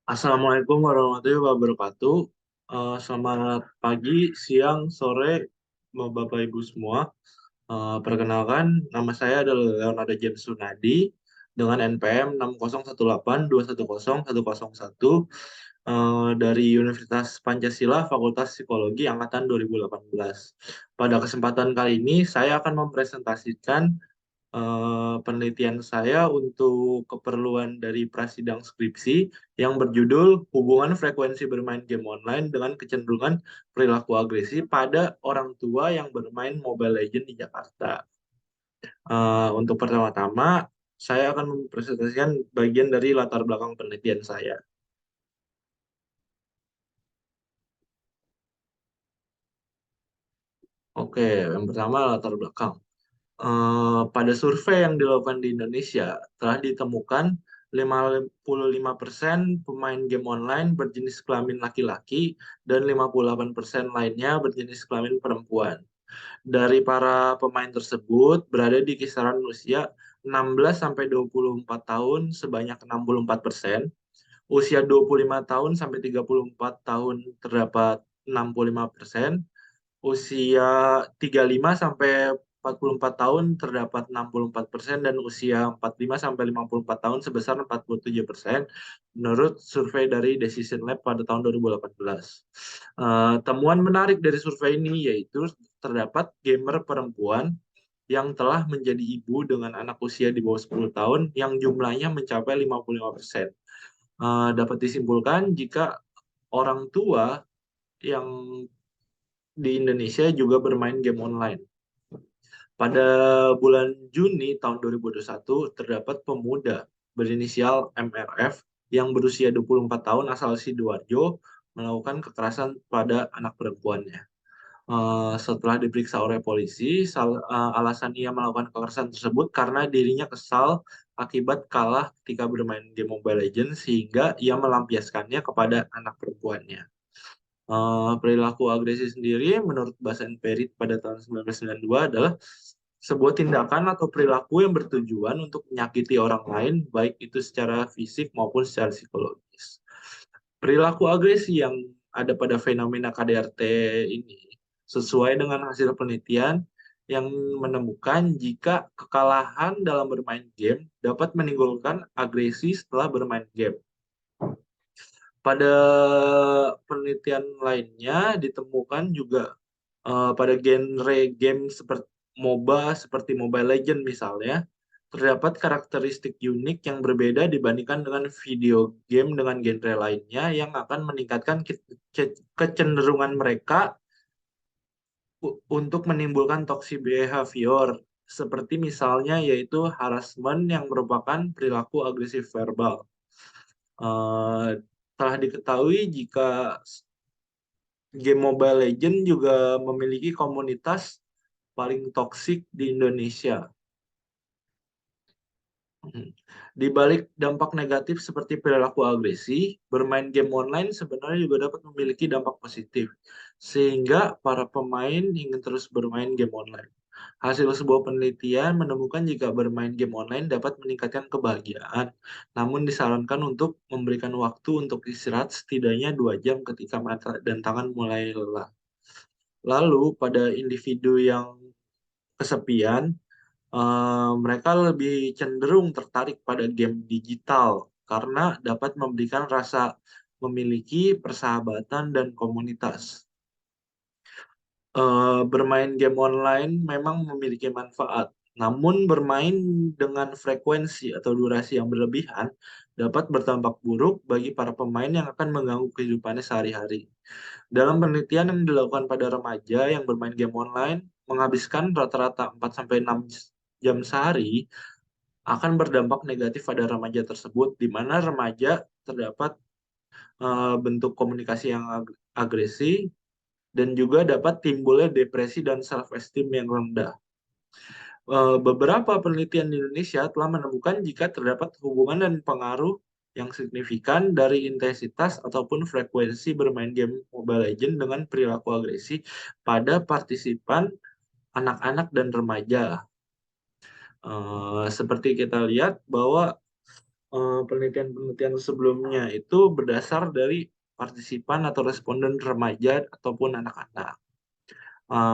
Assalamualaikum warahmatullahi wabarakatuh. Selamat pagi, siang, sore, Bapak Ibu semua. Perkenalkan, nama saya adalah Leonardo James Sunadi dengan NPM 6018210101 dari Universitas Pancasila Fakultas Psikologi Angkatan 2018. Pada kesempatan kali ini, saya akan mempresentasikan penelitian saya untuk keperluan dari prasidang skripsi yang berjudul Hubungan Frekuensi Bermain Game Online dengan Kecenderungan Perilaku Agresi pada Orang Tua yang Bermain Mobile Legends di Jakarta. Untuk pertama-tama, saya akan mempresentasikan bagian dari latar belakang penelitian saya. Oke, yang pertama latar belakang. Pada survei yang dilakukan di Indonesia, telah ditemukan 55% pemain game online berjenis kelamin laki-laki dan 58% lainnya berjenis kelamin perempuan. Dari para pemain tersebut berada di kisaran usia 16 sampai 24 tahun sebanyak 64%, usia 25 tahun sampai 34 tahun terdapat 65%, usia 35 sampai 44 tahun terdapat 64% dan usia 45 sampai 54 tahun sebesar 47% menurut survei dari Decision Lab pada tahun 2018. Temuan menarik dari survei ini yaitu terdapat gamer perempuan yang telah menjadi ibu dengan anak usia di bawah 10 tahun yang jumlahnya mencapai 55%. Dapat disimpulkan jika orang tua yang di Indonesia juga bermain game online. Pada bulan Juni tahun 2021, terdapat pemuda berinisial MRF yang berusia 24 tahun asal Sidoarjo melakukan kekerasan pada anak perempuannya. Setelah diperiksa oleh polisi, alasan ia melakukan kekerasan tersebut karena dirinya kesal akibat kalah ketika bermain game Mobile Legends sehingga ia melampiaskannya kepada anak perempuannya. Perilaku agresi sendiri menurut Basen Perit pada tahun 1992 adalah sebuah tindakan atau perilaku yang bertujuan untuk menyakiti orang lain, baik itu secara fisik maupun secara psikologis. Perilaku agresi yang ada pada fenomena KDRT ini sesuai dengan hasil penelitian yang menemukan jika kekalahan dalam bermain game dapat menimbulkan agresi setelah bermain game. Pada penelitian lainnya ditemukan juga pada genre game seperti MOBA seperti Mobile Legends misalnya, terdapat karakteristik unik yang berbeda dibandingkan dengan video game dengan genre lainnya yang akan meningkatkan kecenderungan mereka untuk menimbulkan toxic behavior seperti misalnya yaitu harassment yang merupakan perilaku agresif verbal. Eh, Telah diketahui jika game Mobile Legends juga memiliki komunitas paling toksik di Indonesia. Di balik dampak negatif seperti perilaku agresi, bermain game online sebenarnya juga dapat memiliki dampak positif, sehingga para pemain ingin terus bermain game online. Hasil sebuah penelitian menemukan jika bermain game online dapat meningkatkan kebahagiaan, namun disarankan untuk memberikan waktu untuk istirahat setidaknya 2 jam ketika mata dan tangan mulai lelah. Lalu pada individu yang kesepian, mereka lebih cenderung tertarik pada game digital karena dapat memberikan rasa memiliki persahabatan dan komunitas. Bermain game online memang memiliki manfaat, namun bermain dengan frekuensi atau durasi yang berlebihan dapat berdampak buruk bagi para pemain yang akan mengganggu kehidupannya sehari-hari. Dalam penelitian yang dilakukan pada remaja yang bermain game online, menghabiskan rata-rata 4-6 jam sehari akan berdampak negatif pada remaja tersebut, di mana remaja terdapat bentuk komunikasi yang agresi dan juga dapat timbulnya depresi dan self-esteem yang rendah. Beberapa penelitian di Indonesia telah menemukan jika terdapat hubungan dan pengaruh yang signifikan dari intensitas ataupun frekuensi bermain game Mobile Legends dengan perilaku agresi pada partisipan anak-anak dan remaja. Seperti kita lihat bahwa penelitian-penelitian sebelumnya itu berdasar dari partisipan atau responden remaja ataupun anak-anak.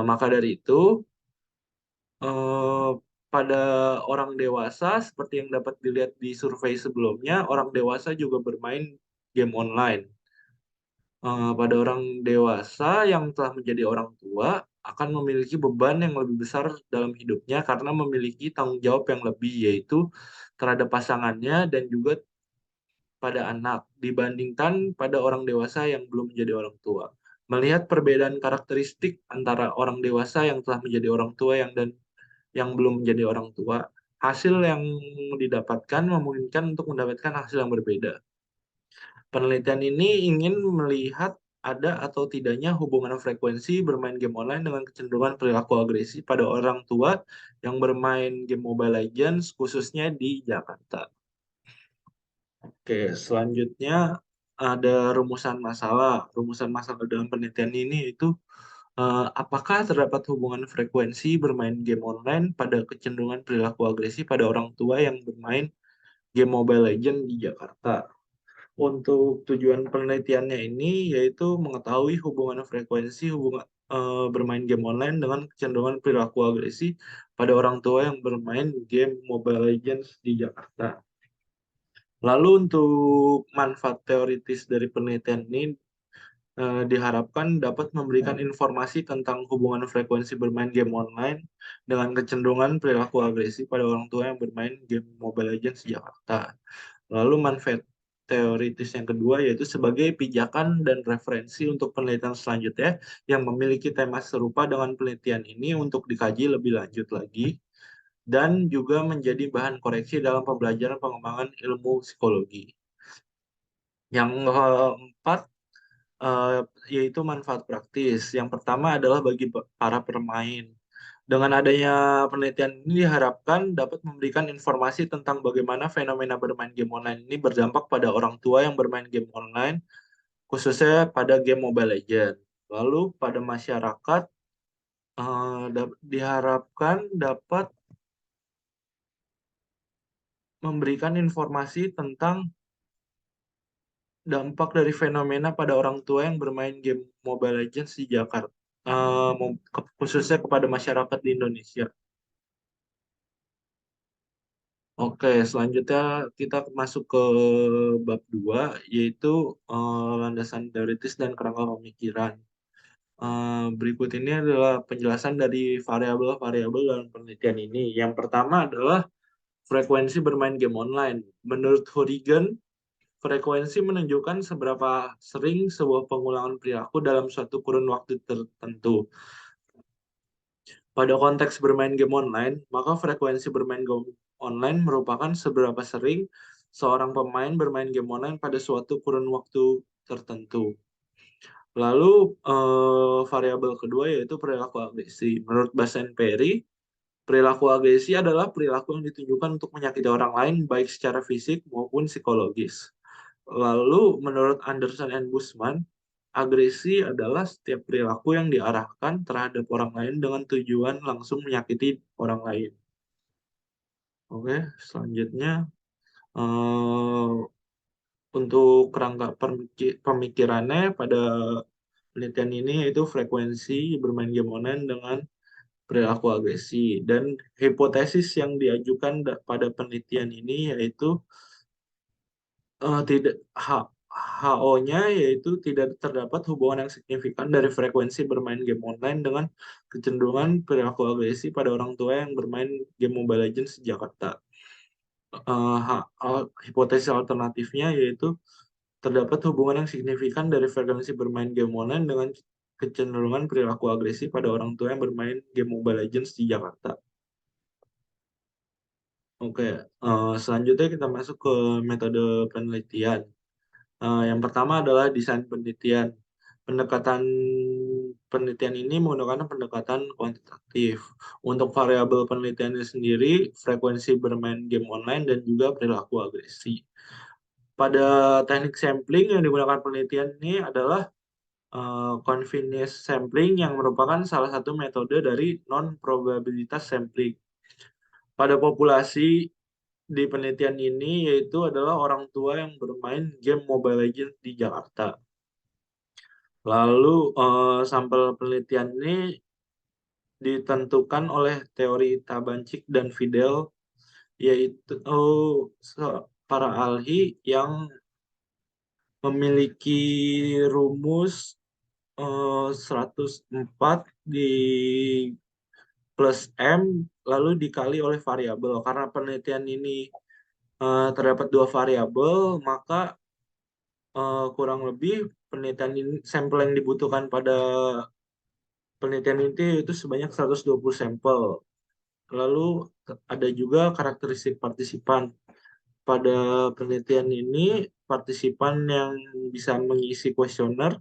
Maka dari itu, eh, pada orang dewasa, seperti yang dapat dilihat di survei sebelumnya, orang dewasa juga bermain game online. Pada orang dewasa yang telah menjadi orang tua akan memiliki beban yang lebih besar dalam hidupnya karena memiliki tanggung jawab yang lebih, yaitu terhadap pasangannya dan juga pada anak dibandingkan pada orang dewasa yang belum menjadi orang tua. Melihat perbedaan karakteristik antara orang dewasa yang telah menjadi orang tua yang belum menjadi orang tua, hasil yang didapatkan memungkinkan untuk mendapatkan hasil yang berbeda. Penelitian ini ingin melihat ada atau tidaknya hubungan frekuensi bermain game online dengan kecenderungan perilaku agresi pada orang tua yang bermain game Mobile Legends, khususnya di Jakarta. Oke, selanjutnya ada rumusan masalah. Rumusan masalah dalam penelitian ini itu apakah terdapat hubungan frekuensi bermain game online pada kecenderungan perilaku agresi pada orang tua yang bermain game Mobile Legends di Jakarta? Untuk tujuan penelitiannya ini yaitu mengetahui hubungan frekuensi hubungan bermain game online dengan kecenderungan perilaku agresi pada orang tua yang bermain game Mobile Legends di Jakarta. Lalu untuk manfaat teoritis dari penelitian ini diharapkan dapat memberikan informasi tentang hubungan frekuensi bermain game online dengan kecenderungan perilaku agresi pada orang tua yang bermain game Mobile Legends di Jakarta. Lalu manfaat teoritis yang kedua yaitu sebagai pijakan dan referensi untuk penelitian selanjutnya yang memiliki tema serupa dengan penelitian ini untuk dikaji lebih lanjut lagi dan juga menjadi bahan koreksi dalam pembelajaran pengembangan ilmu psikologi. Yang keempat eh, yaitu manfaat praktis. Yang pertama adalah bagi para pemain. Dengan adanya penelitian ini diharapkan dapat memberikan informasi tentang bagaimana fenomena bermain game online ini berdampak pada orang tua yang bermain game online, khususnya pada game Mobile Legends. Lalu pada masyarakat diharapkan dapat memberikan informasi tentang dampak dari fenomena pada orang tua yang bermain game Mobile Legends di Jakarta, khususnya kepada masyarakat di Indonesia. Oke, selanjutnya kita masuk ke bab 2, yaitu landasan teoritis dan kerangka pemikiran. Berikut ini adalah penjelasan dari variabel-variabel dalam penelitian ini. Yang pertama adalah frekuensi bermain game online. Menurut Horigen, frekuensi menunjukkan seberapa sering sebuah pengulangan perilaku dalam suatu kurun waktu tertentu. Pada konteks bermain game online, maka frekuensi bermain game online merupakan seberapa sering seorang pemain bermain game online pada suatu kurun waktu tertentu. Lalu variabel kedua yaitu perilaku agresi. Menurut Basen Perry, perilaku agresi adalah perilaku yang ditunjukkan untuk menyakiti orang lain baik secara fisik maupun psikologis. Lalu menurut Anderson and Bushman, agresi adalah setiap perilaku yang diarahkan terhadap orang lain dengan tujuan langsung menyakiti orang lain. Oke, selanjutnya eh, untuk kerangka pemikirannya pada penelitian ini yaitu frekuensi bermain game online dengan perilaku agresi dan hipotesis yang diajukan pada penelitian ini yaitu tidak HO-nya yaitu tidak terdapat hubungan yang signifikan dari frekuensi bermain game online dengan kecenderungan perilaku agresi pada orang tua yang bermain game Mobile Legends di Jakarta. Hipotesis alternatifnya yaitu terdapat hubungan yang signifikan dari frekuensi bermain game online dengan kecenderungan perilaku agresi pada orang tua yang bermain game Mobile Legends di Jakarta. Oke, selanjutnya kita masuk ke metode penelitian. Yang pertama adalah desain penelitian. Pendekatan penelitian ini menggunakan pendekatan kuantitatif. Untuk variabel penelitiannya sendiri, frekuensi bermain game online dan juga perilaku agresi. Pada teknik sampling yang digunakan penelitian ini adalah convenience sampling yang merupakan salah satu metode dari non-probabilitas sampling. Pada populasi di penelitian ini yaitu adalah orang tua yang bermain game Mobile Legends di Jakarta. Lalu sampel penelitian ini ditentukan oleh teori Tabancic dan Fidel, yaitu para ahli yang memiliki rumus 104 di plus M lalu dikali oleh variabel. Karena penelitian ini terdapat dua variabel, maka kurang lebih penelitian ini, sampel yang dibutuhkan pada penelitian itu itu sebanyak 120 sampel. Lalu ada juga karakteristik partisipan. Pada penelitian ini, partisipan yang bisa mengisi kuesioner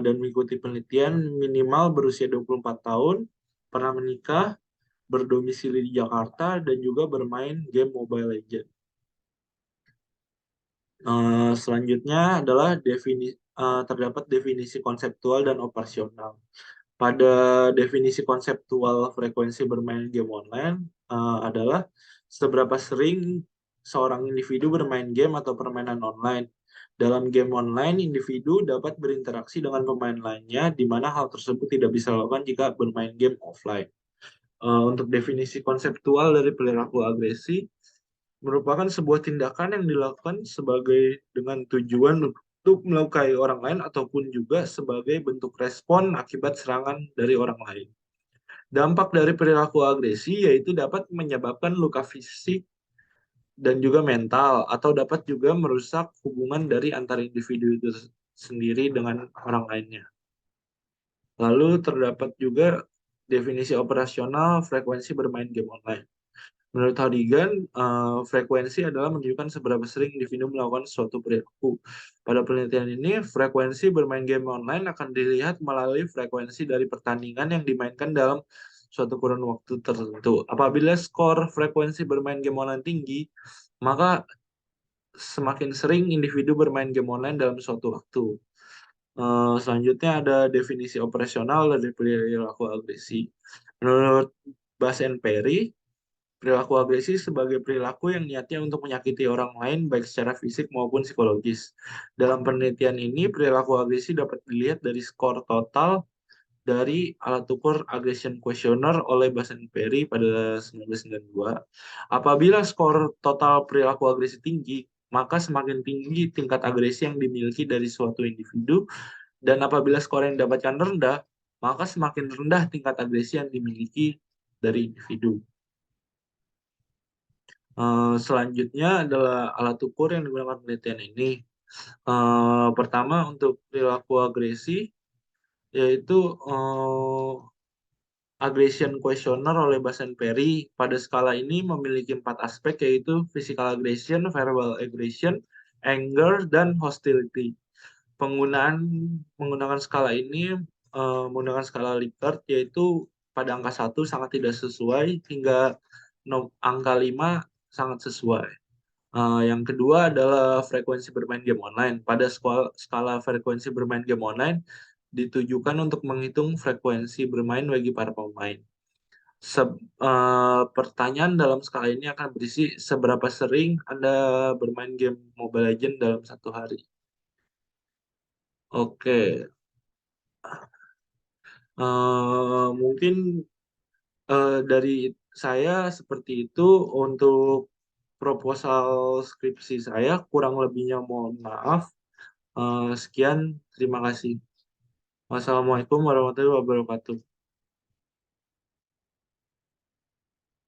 dan mengikuti penelitian minimal berusia 24 tahun, pernah menikah, berdomisili di Jakarta, dan juga bermain game Mobile Legends. Selanjutnya adalah terdapat definisi konseptual dan operasional. Pada definisi konseptual frekuensi bermain game online adalah seberapa sering seorang individu bermain game atau permainan online. Dalam game online, individu dapat berinteraksi dengan pemain lainnya, di mana hal tersebut tidak bisa dilakukan jika bermain game offline. Untuk definisi konseptual dari perilaku agresi, merupakan sebuah tindakan yang dilakukan sebagai dengan tujuan untuk melukai orang lain ataupun juga sebagai bentuk respon akibat serangan dari orang lain. Dampak dari perilaku agresi yaitu dapat menyebabkan luka fisik dan juga mental atau dapat juga merusak hubungan dari antar individu itu sendiri dengan orang lainnya. Lalu terdapat juga definisi operasional frekuensi bermain game online. Menurut Hodigan, frekuensi adalah menunjukkan seberapa sering individu melakukan suatu perilaku. Pada penelitian ini, frekuensi bermain game online akan dilihat melalui frekuensi dari pertandingan yang dimainkan dalam suatu kurun waktu tertentu. Apabila skor frekuensi bermain game online tinggi, maka semakin sering individu bermain game online dalam suatu waktu. Selanjutnya ada definisi operasional dari perilaku agresi. Menurut Bas and Perry, perilaku agresi sebagai perilaku yang niatnya untuk menyakiti orang lain baik secara fisik maupun psikologis. Dalam penelitian ini, perilaku agresi dapat dilihat dari skor total dari alat ukur aggression questionnaire oleh Basen Perry pada 1992. Apabila skor total perilaku agresi tinggi, maka semakin tinggi tingkat agresi yang dimiliki dari suatu individu, dan apabila skor yang didapatkan rendah, maka semakin rendah tingkat agresi yang dimiliki dari individu. Selanjutnya adalah alat ukur yang digunakan penelitian ini. Pertama untuk perilaku agresi, yaitu aggression questionnaire oleh Basen Perry. Pada skala ini memiliki 4 aspek, yaitu physical aggression, verbal aggression, anger, dan hostility. Menggunakan skala ini menggunakan skala Likert, yaitu pada angka 1 sangat tidak sesuai hingga angka 5 sangat sesuai. Yang kedua adalah frekuensi bermain game online. Pada skala frekuensi bermain game online ditujukan untuk menghitung frekuensi bermain bagi para pemain. Pertanyaan dalam skala ini akan berisi seberapa sering Anda bermain game Mobile Legends dalam satu hari. Oke, mungkin dari saya seperti itu untuk proposal skripsi saya. Kurang lebihnya mohon maaf. Sekian, terima kasih. Wassalamualaikum warahmatullahi wabarakatuh.